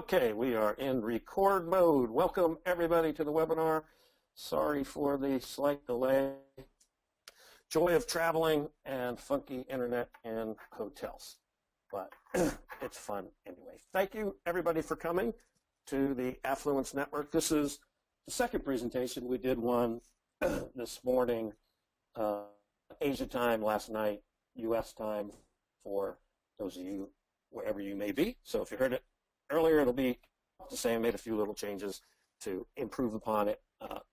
Okay, we are in record mode. Welcome everybody to the webinar. Sorry for the slight delay. Joy of traveling and funky internet in hotels, but it's fun anyway. Thank you everybody for coming to the Affluence Network. This is the second presentation. We did one this morning, Asia time last night, US time for those of you wherever you may be. So if you heard it earlier, it'll be the same. Made a few little changes to improve upon it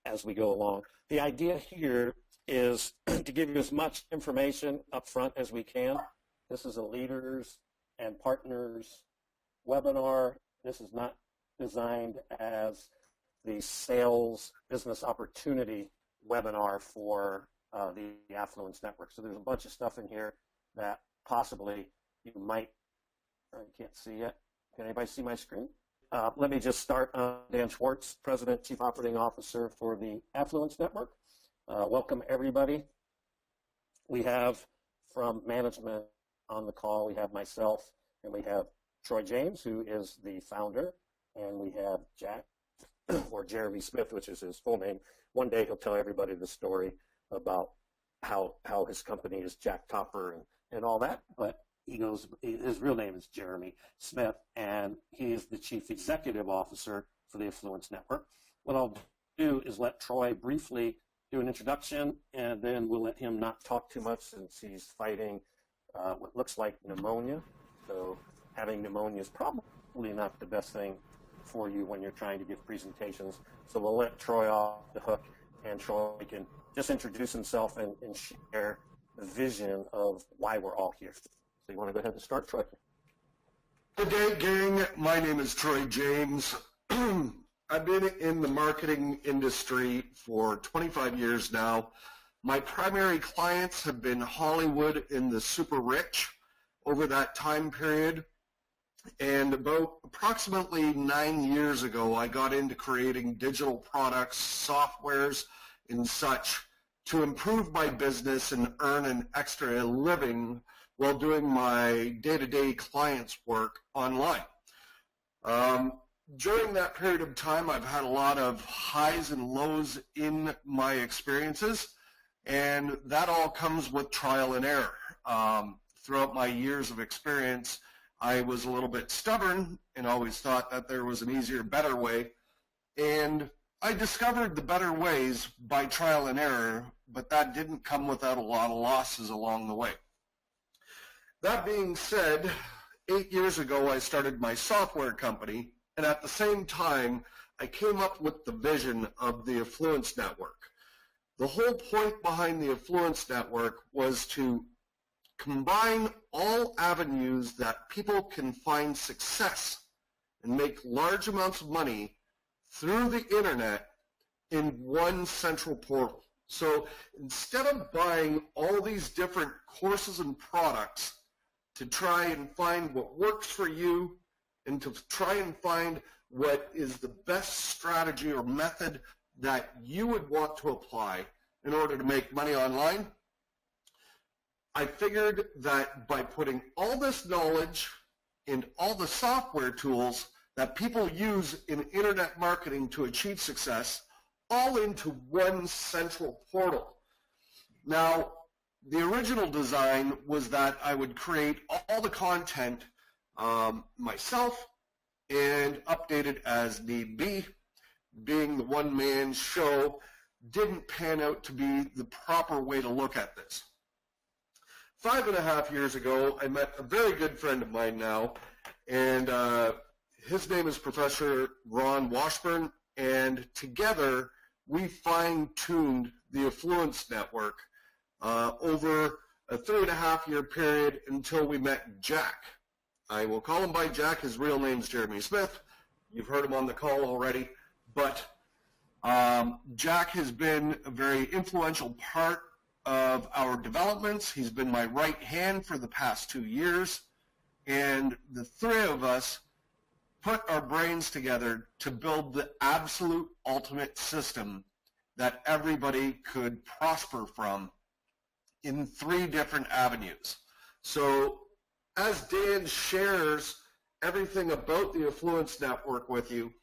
as we go along. The idea here is to give you as much information up front as we can. This is a leaders and partners webinar. This is not designed as the sales business opportunity webinar for the Affluence Network. So there's a bunch of stuff in here that possibly you might, I can't see yet. Can anybody see my screen? Let me just start. Dan Schwartz, President, Chief Operating Officer for the Affluence Network. Welcome, everybody. We have from management on the call, we have myself, and we have Troy James, who is the founder, and we have Jack, or Jeremy Smith, which is his full name. One day he'll tell everybody the story about how his company is Jack Topper and all that, but he goes, his real name is Jeremy Smith, and he is the Chief Executive Officer for the Affluence Network. What I'll do is let Troy briefly do an introduction, and then we'll let him not talk too much since he's fighting what looks like pneumonia. So having pneumonia is probably not the best thing for you when you're trying to give presentations. So we'll let Troy off the hook, and Troy can just introduce himself and share the vision of why we're all here. So you want to go ahead and start, Troy? Good day, gang. My name is Troy James. I've been in the marketing industry for 25 years now. My primary clients have been Hollywood and the super rich over that time period. And about approximately 9 years ago, I got into creating digital products, softwares, and such to improve my business and earn an extra living while doing my day-to-day clients' work online. During that period of time, I've had a lot of highs and lows in my experiences, and that all comes with trial and error. Throughout my years of experience, I was a little bit stubborn and always thought that there was an easier, better way, and I discovered the better ways by trial and error, but that didn't come without a lot of losses along the way. That being said, 8 years ago I started my software company, and at the same time I came up with the vision of the Affluence Network. The whole point behind the Affluence Network was to combine all avenues that people can find success and make large amounts of money through the internet in one central portal. So instead of buying all these different courses and products to try and find what works for you and to try and find what is the best strategy or method that you would want to apply in order to make money online, I figured that by putting all this knowledge and all the software tools that people use in internet marketing to achieve success all into one central portal. Now, the original design was that I would create all the content myself and update it as need be. Being the one-man show didn't pan out to be the proper way to look at this. 5.5 years ago, I met a very good friend of mine now, and his name is Professor Ron Washburn, and together we fine-tuned the Affluence Network over a 3.5-year period until we met Jack. I will call him by Jack. His real name is Jeremy Smith. You've heard him on the call already. But Jack has been a very influential part of our developments. He's been my right hand for the past 2 years. And the three of us put our brains together to build the absolute ultimate system that everybody could prosper from in 3 different avenues. So as Dan shares everything about the Affluence Network with you,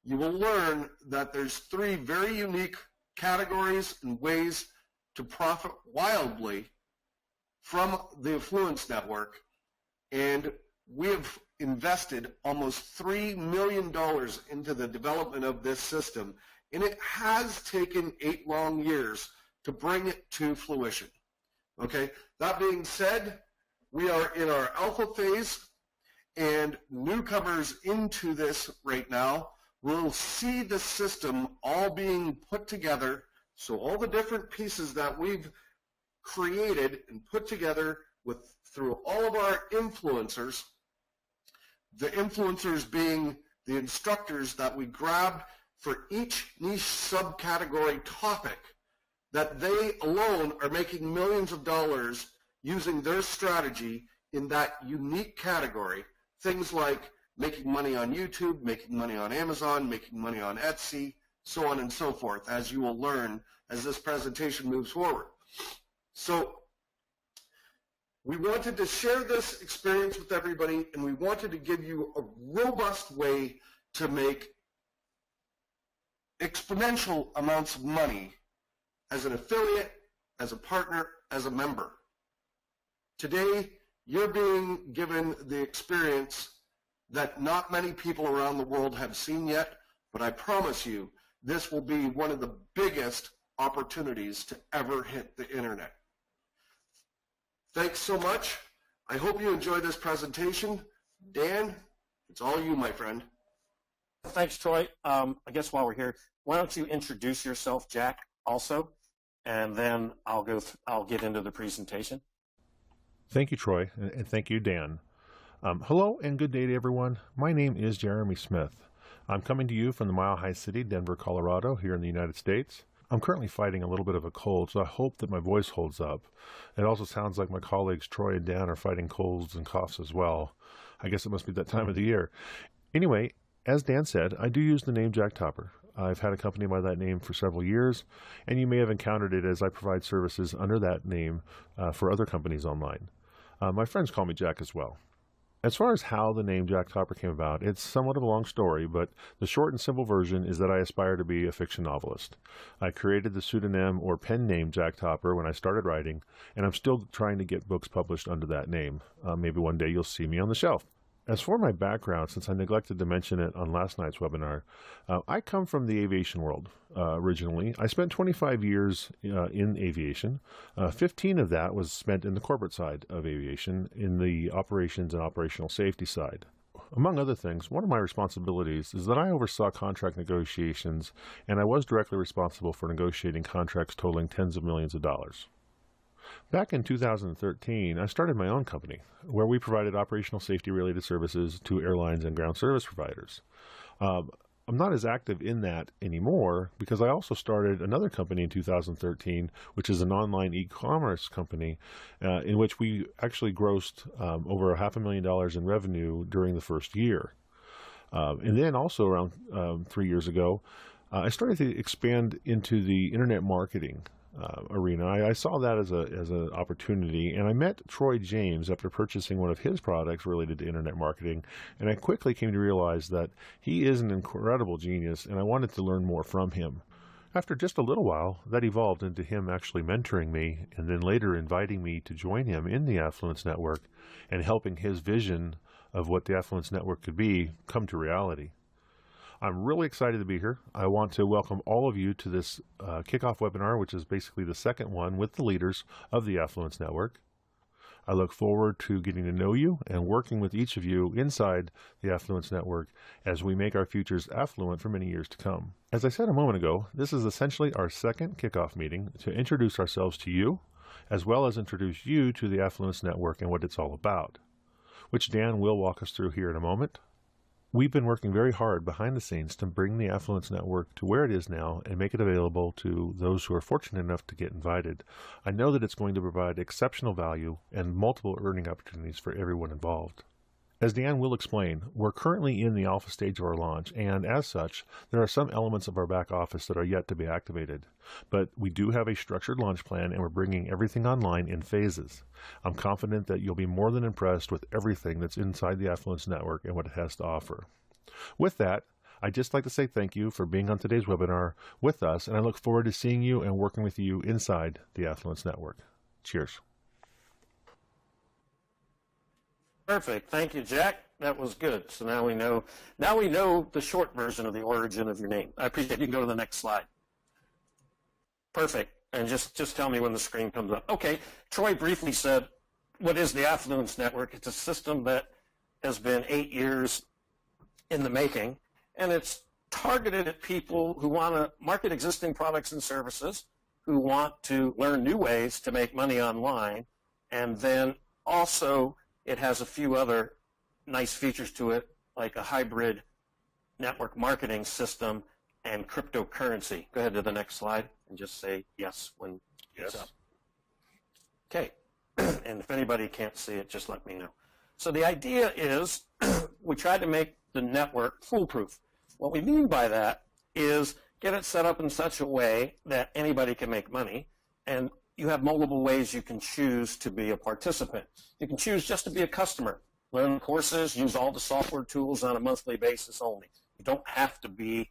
you will learn that there's 3 very unique categories and ways to profit wildly from the Affluence Network. And we have invested almost $3 million into the development of this system, and it has taken 8 long years to bring it to fruition. Okay, that being said, we are in our alpha phase, and newcomers into this right now will see the system all being put together. So all the different pieces that we've created and put together through all of our influencers, the influencers being the instructors that we grabbed for each niche subcategory topic, that they alone are making millions of dollars using their strategy in that unique category. Things like making money on YouTube, making money on Amazon, making money on Etsy, so on and so forth, as you will learn as this presentation moves forward. So we wanted to share this experience with everybody, and we wanted to give you a robust way to make exponential amounts of money as an affiliate, as a partner, as a member. Today, you're being given the experience that not many people around the world have seen yet, but I promise you, this will be one of the biggest opportunities to ever hit the internet. Thanks so much. I hope you enjoyed this presentation. Dan, it's all you, my friend. Thanks, Troy. I guess while we're here, why don't you introduce yourself, Jack, also, and then I'll get into the presentation. Thank you, Troy, and thank you, Dan. Hello and good day to everyone. My name is Jeremy Smith. I'm coming to you from the Mile High City, Denver, Colorado, here in the United States. I'm currently fighting a little bit of a cold, so I hope that my voice holds up. It also sounds like my colleagues Troy and Dan are fighting colds and coughs as well. I guess it must be that time of the year. Anyway, as Dan said, I do use the name Jack Topper. I've had a company by that name for several years, and you may have encountered it as I provide services under that name for other companies online. My friends call me Jack as well. As far as how the name Jack Topper came about, it's somewhat of a long story, but the short and simple version is that I aspire to be a fiction novelist. I created the pseudonym or pen name Jack Topper when I started writing, and I'm still trying to get books published under that name. Maybe one day you'll see me on the shelf. As for my background, since I neglected to mention it on last night's webinar, I come from the aviation world originally. I spent 25 years in aviation. 15 of that was spent in the corporate side of aviation, in the operations and operational safety side. Among other things, one of my responsibilities is that I oversaw contract negotiations, and I was directly responsible for negotiating contracts totaling tens of millions of dollars. Back in 2013, I started my own company, where we provided operational safety-related services to airlines and ground service providers. I'm not as active in that anymore because I also started another company in 2013, which is an online e-commerce company in which we actually grossed over $500,000 in revenue during the first year. And then also around 3 years ago, I started to expand into the internet marketing arena. I saw that as an opportunity, and I met Troy James after purchasing one of his products related to internet marketing, and I quickly came to realize that he is an incredible genius, and I wanted to learn more from him. After just a little while, that evolved into him actually mentoring me, and then later inviting me to join him in the Affluence Network and helping his vision of what the Affluence Network could be come to reality. I'm really excited to be here. I want to welcome all of you to this kickoff webinar, which is basically the second one with the leaders of the Affluence Network. I look forward to getting to know you and working with each of you inside the Affluence Network as we make our futures affluent for many years to come. As I said a moment ago, this is essentially our second kickoff meeting to introduce ourselves to you, as well as introduce you to the Affluence Network and what it's all about, which Dan will walk us through here in a moment. We've been working very hard behind the scenes to bring the Affluence Network to where it is now and make it available to those who are fortunate enough to get invited. I know that it's going to provide exceptional value and multiple earning opportunities for everyone involved. As Dan will explain, we're currently in the alpha stage of our launch, and as such, there are some elements of our back office that are yet to be activated. But we do have a structured launch plan, and we're bringing everything online in phases. I'm confident that you'll be more than impressed with everything that's inside the Affluence Network and what it has to offer. With that, I'd just like to say thank you for being on today's webinar with us, and I look forward to seeing you and working with you inside the Affluence Network. Cheers. Perfect. Thank you, Jack. That was good. So now we know the short version of the origin of your name. I appreciate it. You can go to the next slide. Perfect. And just tell me when the screen comes up. Okay. Troy briefly said, what is the Affluence Network? It's a system that has been 8 years in the making, and it's targeted at people who want to market existing products and services, who want to learn new ways to make money online, and then also it has a few other nice features to it, like a hybrid network marketing system and cryptocurrency. Go ahead to the next slide and just say yes when it's up. Okay. And if anybody can't see it, just let me know. So the idea is we tried to make the network foolproof. What we mean by that is get it set up in such a way that anybody can make money, and you have multiple ways you can choose to be a participant. You can choose just to be a customer, learn courses, use all the software tools on a monthly basis only. You don't have to be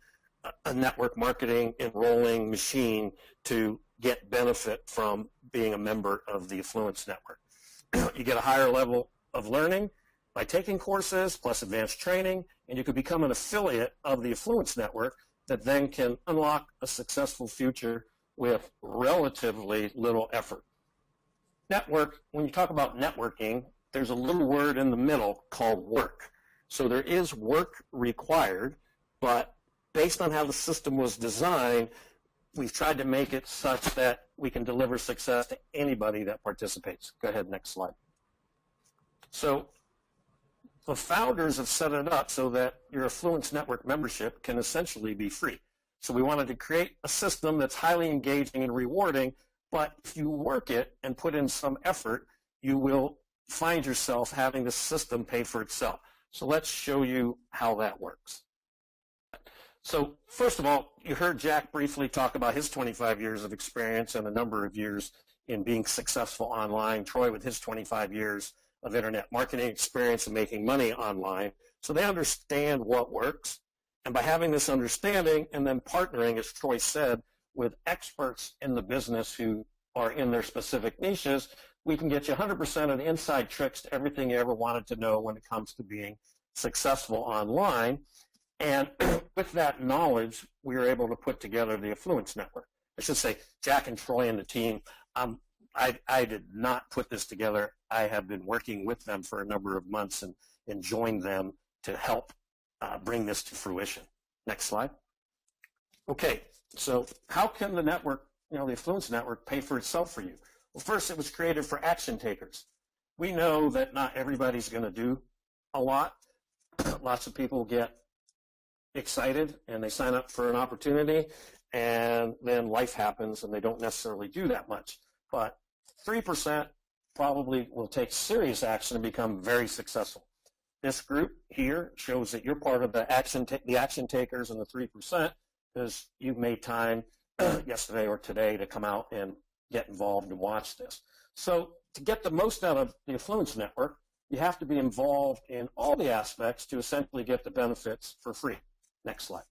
a network marketing enrolling machine to get benefit from being a member of the Affluence Network. You get a higher level of learning by taking courses plus advanced training, and you could become an affiliate of the Affluence Network that then can unlock a successful future with relatively little effort. Network, when you talk about networking, there's a little word in the middle called work. So there is work required, but based on how the system was designed, we've tried to make it such that we can deliver success to anybody that participates. Go ahead, next slide. So the founders have set it up so that your Affluence Network membership can essentially be free. So we wanted to create a system that's highly engaging and rewarding, but if you work it and put in some effort, you will find yourself having the system pay for itself. So let's show you how that works. So first of all, you heard Jack briefly talk about his 25 years of experience and a number of years in being successful online. Troy with his 25 years of internet marketing experience and making money online. So they understand what works. And by having this understanding and then partnering, as Troy said, with experts in the business who are in their specific niches, we can get you 100% of the inside tricks to everything you ever wanted to know when it comes to being successful online. And with that knowledge, we were able to put together the Affluence Network. I should say, Jack and Troy and the team, I did not put this together. I have been working with them for a number of months and joined them to help bring this to fruition. Next slide. Okay, so how can the network, the Affluence Network, pay for itself for you? Well, first, it was created for action takers. We know that not everybody's going to do a lot. Lots of people get excited and they sign up for an opportunity, and then life happens and they don't necessarily do that much. But 3% probably will take serious action and become very successful. This group here shows that you're part of the action takers and the 3% because you've made time yesterday or today to come out and get involved and watch this. So to get the most out of the Affluence Network, you have to be involved in all the aspects to essentially get the benefits for free. Next slide.